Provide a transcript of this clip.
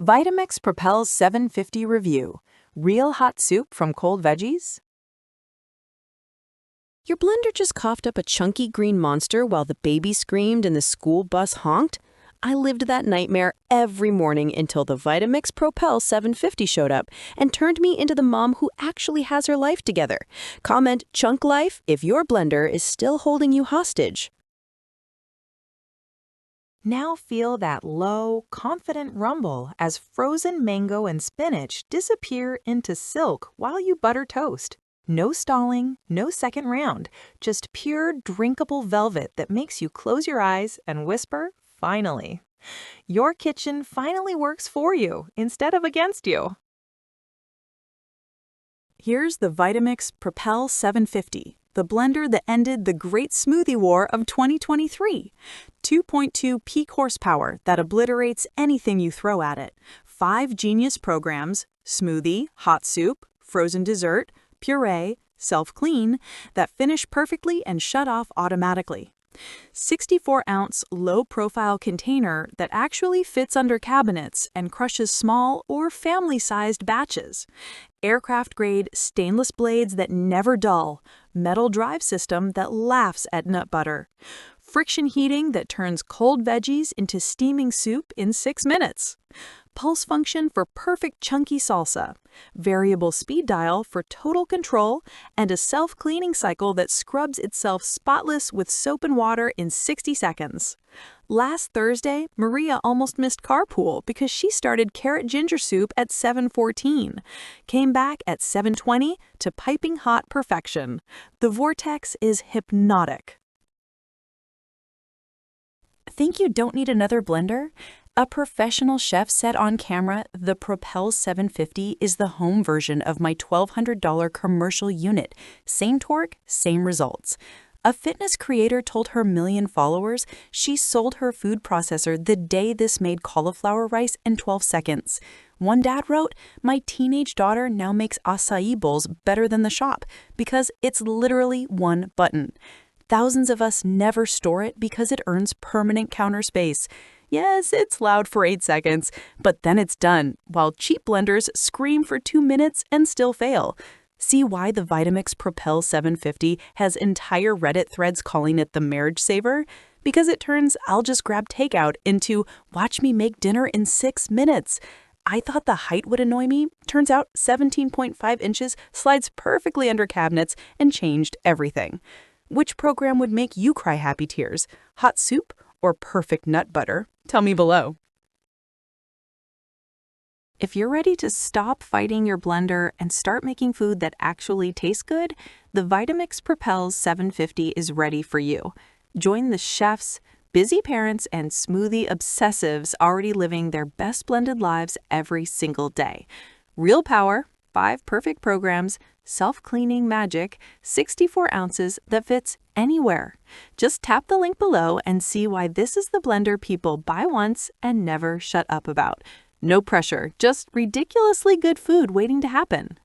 Vitamix Propel 750 Review. Real hot soup from cold veggies? Your blender just coughed up a chunky green monster while the baby screamed and the school bus honked? I lived that nightmare every morning until the Vitamix Propel 750 showed up and turned me into the mom who actually has her life together. Comment chunk life if your blender is still holding you hostage. Now feel that low, confident rumble as frozen mango and spinach disappear into silk while you butter toast. No stalling, no second round, just pure drinkable velvet that makes you close your eyes and whisper, finally. Your kitchen finally works for you instead of against you. Here's the Vitamix Propel 750, the blender that ended the Great Smoothie War of 2023. 2.2 peak horsepower that obliterates anything you throw at it. 5 genius programs, smoothie, hot soup, frozen dessert, puree, self-clean, that finish perfectly and shut off automatically. 64-ounce low-profile container that actually fits under cabinets and crushes small or family-sized batches. Aircraft-grade stainless blades that never dull. Metal drive system that laughs at nut butter. Friction heating that turns cold veggies into steaming soup in 6 minutes. Pulse function for perfect chunky salsa, variable speed dial for total control, and a self-cleaning cycle that scrubs itself spotless with soap and water in 60 seconds. Last Thursday, Maria almost missed carpool because she started carrot ginger soup at 7:14, came back at 7:20 to piping hot perfection. The vortex is hypnotic. Think you don't need another blender? A professional chef said on camera, the Propel 750 is the home version of my $1,200 commercial unit. Same torque, same results. A fitness creator told her million followers she sold her food processor the day this made cauliflower rice in 12 seconds. One dad wrote, "My teenage daughter now makes acai bowls better than the shop because it's literally one button." Thousands of us never store it because it earns permanent counter space. Yes, it's loud for 8 seconds, but then it's done, while cheap blenders scream for 2 minutes and still fail. See why the Vitamix Propel 750 has entire Reddit threads calling it the marriage saver? Because it turns "I'll just grab takeout" into "watch me make dinner in 6 minutes." I thought the height would annoy me. Turns out 17.5 inches slides perfectly under cabinets and changed everything. Which program would make you cry happy tears? Hot soup or perfect nut butter? Tell me below. If you're ready to stop fighting your blender and start making food that actually tastes good, the Vitamix Propel 750 is ready for you. Join the chefs, busy parents, and smoothie obsessives already living their best blended lives every single day. Real power, 5 perfect programs, self-cleaning magic, 64 ounces that fits anywhere. Just tap the link below and see why this is the blender people buy once and never shut up about. No pressure, just ridiculously good food waiting to happen.